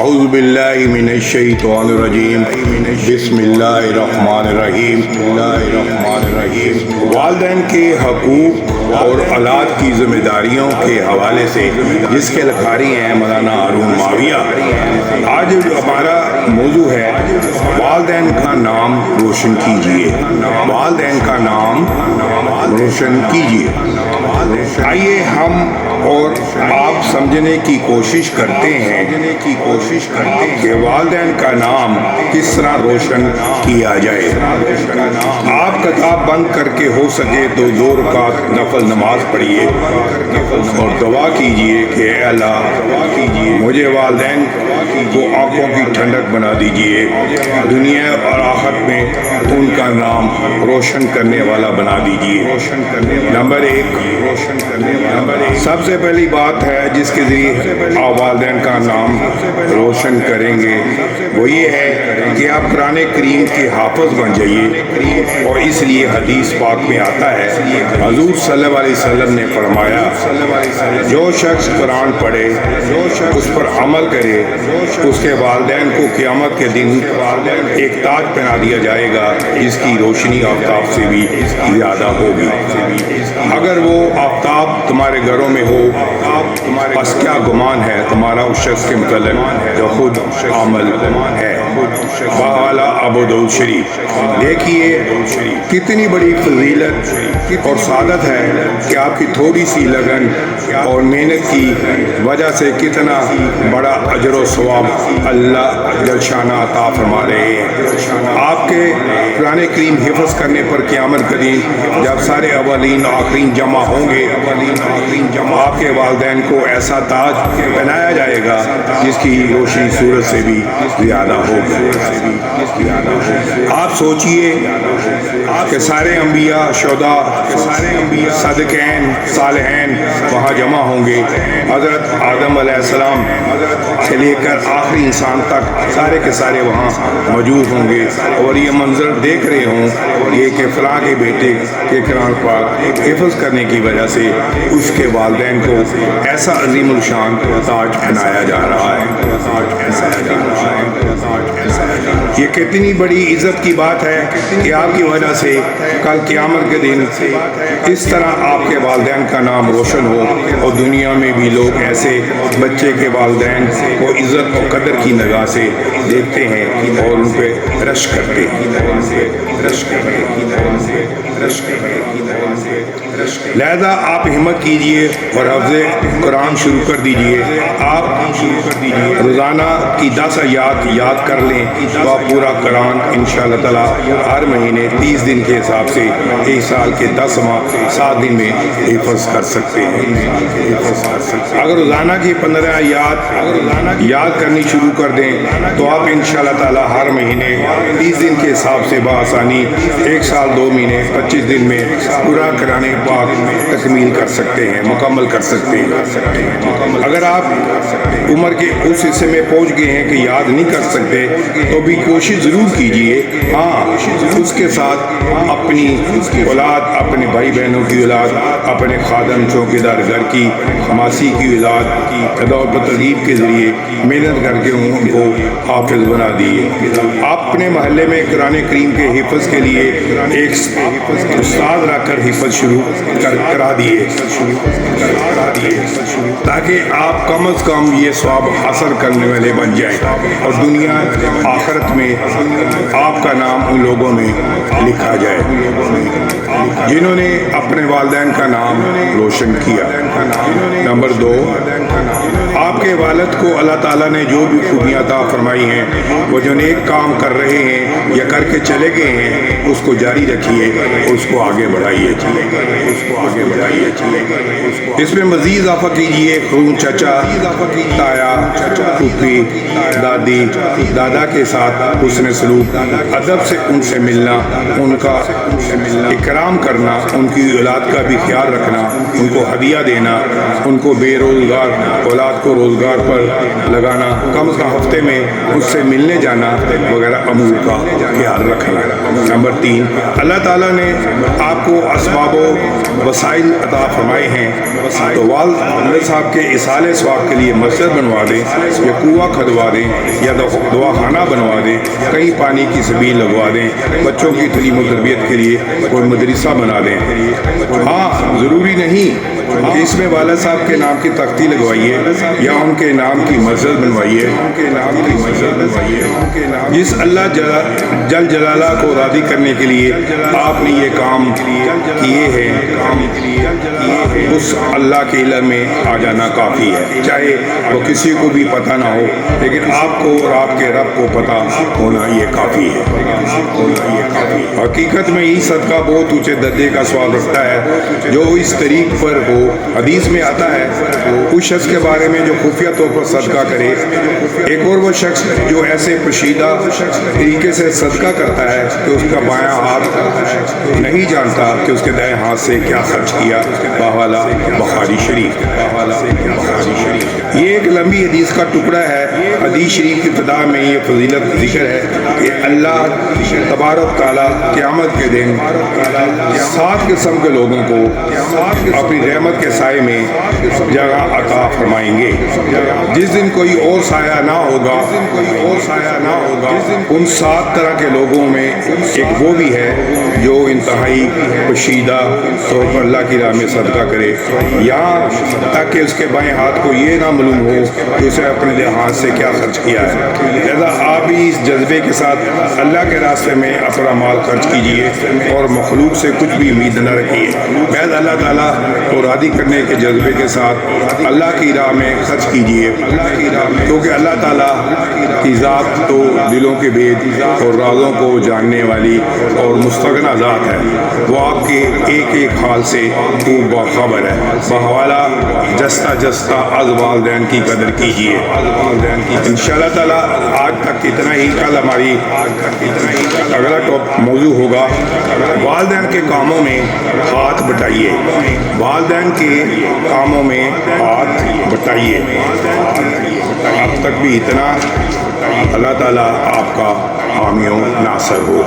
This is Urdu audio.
اعوذ باللہ من الشیطان الرجیم بسم اللہ الرحمن الرحیم والدین کے حقوق اور اولاد کی ذمہ داریوں کے حوالے سے جس کے لکھاری ہیں مولانا ہارون معاویہ۔ آج ہمارا موضوع ہے والدین کا نام روشن کیجیے، والدین کا نام روشن کیجیے۔ آئیے ہم اور آپ سمجھنے کی کوشش کرتے ہیں کہ والدین کا نام کس طرح روشن کیا جائے۔ آپ کتاب بند کر کے ہو سکے تو 2 رکعت نفل نماز پڑھیے اور دعا کیجیے کہ اے اللہ مجھے والدین کو آنکھوں کی ٹھنڈک بنا دیجیے، دنیا اور آخرت میں ان کا نام روشن کرنے والا بنا دیجیے۔ نمبر 1، سب سے پہلی بات ہے جس کے ذریعے آپ والدین کا نام روشن کریں گے وہ یہ ہے کہ آپ قرآن کریم کے حافظ بن جائیے۔ اور اس لیے حدیث پاک میں آتا ہے، حضور صلی اللہ علیہ وسلم نے فرمایا جو شخص قرآن پڑھے، اس پر عمل کرے، اس کے والدین کو قیامت کے دن ایک تاج پہنا دیا جائے گا جس کی روشنی آفتاب سے بھی زیادہ ہوگی۔ اگر وہ آفتاب تمہارے گھروں میں ہو بس کیا گمان ہے تمہارا اس شخص کے متعلق جو خود عمل ہے۔ بحوالہ ابو داؤد شریف۔ دیکھیے کتنی بڑی فضیلت اور سعادت ہے کہ آپ کی تھوڑی سی لگن اور محنت کی وجہ سے کتنا بڑا اجر و ثواب اللہ جل شانہ عطا فرما رہے ہیں۔ آپ کے قرآن کریم حفظ کرنے پر قیامت کے دن جب سارے اولین آخرین جمع ہوں گے، آپ کے والدین کو ایسا تاج پہنایا جائے گا جس کی روشنی سورج سے بھی زیادہ ہوگی۔ آپ سوچئے کہ سارے انبیاء، شہداء، صادقین، صالحین وہاں جمع ہوں گے۔ حضرت آدم علیہ السلام سے لے کر آخری انسان تک سارے کے سارے وہاں موجود ہوں گے اور یہ منظر دیکھ رہے ہوں یہ کہ فلاں کے بیٹے کے قرآن پاک حفظ کرنے کی وجہ سے اس کے والدین کو ایسا عظیم الشان تاج پہنایا جا رہا ہے۔ یہ کتنی بڑی عزت کی بات ہے کہ آپ کی وجہ سے کل قیامت کے دن اس طرح آپ کے والدین کا نام روشن ہو اور دنیا میں بھی لوگ ایسے بچے کے والدین کو عزت اور قدر کی نگاہ سے دیکھتے ہیں اور ان پہ رشک کرتے ہیں۔ لہذا آپ ہمت کیجئے اور حفظ قرآن شروع کر دیجئے۔ آپ روزانہ کی 10 آیات یاد کر لیں تو آپ پورا قرآن انشاءاللہ تعالیٰ ہر مہینے 30 دن کے حساب سے ایک سال کے 10 ماہ 7 دن میں حفظ کر سکتے ہیں۔ اگر روزانہ کی 15 آیات یاد کرنی شروع کر دیں تو آپ انشاءاللہ تعالیٰ ہر مہینے 30 دن کے حساب سے بآسانی 1 سال 2 مہینے 25 دن میں پورا قرآن پاک تکمیل کر سکتے ہیں، مکمل کر سکتے ہیں۔ اگر آپ عمر کے اس حصے میں پہنچ گئے ہیں کہ یاد نہیں کر سکتے تو بھی کوشش ضرور کیجئے۔ ہاں، اس کے ساتھ اپنی اولاد، اپنے بھائی بہنوں کی اولاد، اپنے خادم چوکیدار گھر کی ماسی کی اولاد کی تدور ترغیب کے ذریعے محنت کر کے ان کو حافظ بنا دیے۔ اپنے محلے میں قرآن کریم کے حفظ کے لیے ایک استاد رکھ کر حفظ شروع کرا دیے تاکہ آپ کم از کم یہ ثواب حاصل کرنے والے بن جائیں اور دنیا آخرت میں آپ کا نام ان لوگوں میں لکھا جائے جنہوں نے اپنے والدین کا نام روشن کیا۔ نمبر 2، آپ کے والد کو اللہ تعالیٰ نے جو بھی خوبیاں عطا فرمائی ہیں وہ جو نیک کام کر رہے ہیں یا کر کے چلے گئے ہیں اس کو جاری رکھیے، اس کو آگے بڑھائیے۔ اس میں مزید اضافہ کیجیے۔ خون چچا، تایا، پھوپھی، دادی، دادا کے ساتھ حسن سلوک، ادب سے ان سے ملنا، ان کا اکرام کرنا، ان کی اولاد کا بھی خیال رکھنا، ان کو ہدیہ دینا، ان کو بے روزگار اولاد کو روزگار روزگار پر لگانا، کم از کم ہفتے میں اس سے ملنے جانا وغیرہ امور کا خیال رکھنا۔ نمبر 3، اللہ تعالیٰ نے آپ کو اسباب و وسائل عطا فرمائے ہیں تو والد صاحب کے اصالِ ثواب کے لیے مسجد بنوا دیں، یا کنواں کھدوا دیں، یا دوا خانہ بنوا دیں، کہیں پانی کی سبیل لگوا دیں، بچوں کی تعلیم و تربیت کے لیے کوئی مدرسہ بنا دیں۔ ہاں، ضروری نہیں کہ اس میں والد صاحب کے نام کی تختی لگوائیے یا ان کے نام کی مسجد بنوائیے۔ جس اللہ جل جلالہ کو راضی کرنے کے لیے آپ نے یہ کام کیے ہیں، اس اللہ کے علم میں آ جانا کافی ہے، چاہے وہ کسی کو بھی پتہ نہ ہو، لیکن آپ کو اور آپ کے رب کو پتہ ہونا یہ کافی ہے۔ حقیقت میں یہ صدقہ بہت اونچے درجے کا ثواب رکھتا ہے جو اس طریق پر ہو۔ حدیث میں آتا ہے اس شخص کے بارے میں جو خفیہ طور پر صدقہ کرے، ایک اور وہ شخص جو ایسے پوشیدہ طریقے سے صدقہ کرتا ہے کہ اس کا بایاں ہاتھ نہیں جانتا کہ اس کے دائیں ہاتھ سے کیا خرچ کیا۔ بحوالہ بخاری شریف۔ یہ ایک لمبی حدیث کا ٹکڑا ہے۔ حدیث شریف کی ابتدا میں یہ فضیلت ذکر ہے کہ اللہ تبارک تعالیٰ قیامت کے دن 7 قسم کے لوگوں کو اپنی رحمت کے سائے میں جگہ عطا فرمائیں گے، جس دن کوئی اور سایہ نہ ہوگا۔ ان 7 طرح کے لوگوں میں ایک وہ بھی ہے جو انتہائی پوشیدہ طور پر اللہ کی راہ میں صدقہ کرے، یہاں تک کہ اس کے بائیں ہاتھ کو یہ نہ معلوم ہو کہ اسے اپنے ہاتھ سے کیا خرچ کیا ہے۔ لہذا آپ بھی اس جذبے کے ساتھ اللہ کے راستے میں اپنا مال خرچ کیجیے اور مخلوق سے کچھ بھی امید نہ رکھیے۔ محض اللہ تعالیٰ کو راضی کرنے کے جذبے کے ساتھ اللہ کی راہ میں خرچ کیجیے، کیونکہ اللہ تعالیٰ کی ذات تو دلوں کے بھید اور رازوں کو جاننے والی اور مستغنی ذات ہے، وہ آپ کے ایک ایک حال سے خوب باخبر ہے۔ بحوالہ جستہ جستہ از والدین کی قدر کیجیے۔ انشاءاللہ تعالیٰ آج تک اتنا ہی۔ کل ہماری اگلا موضوع ہوگا والدین کے کاموں میں ہاتھ بٹائیے۔ والدین کے کاموں میں ہاتھ بٹائیے۔ اب تک بھی اتنا۔ اللہ تعالیٰ آپ کا حامی و ناصر ہو۔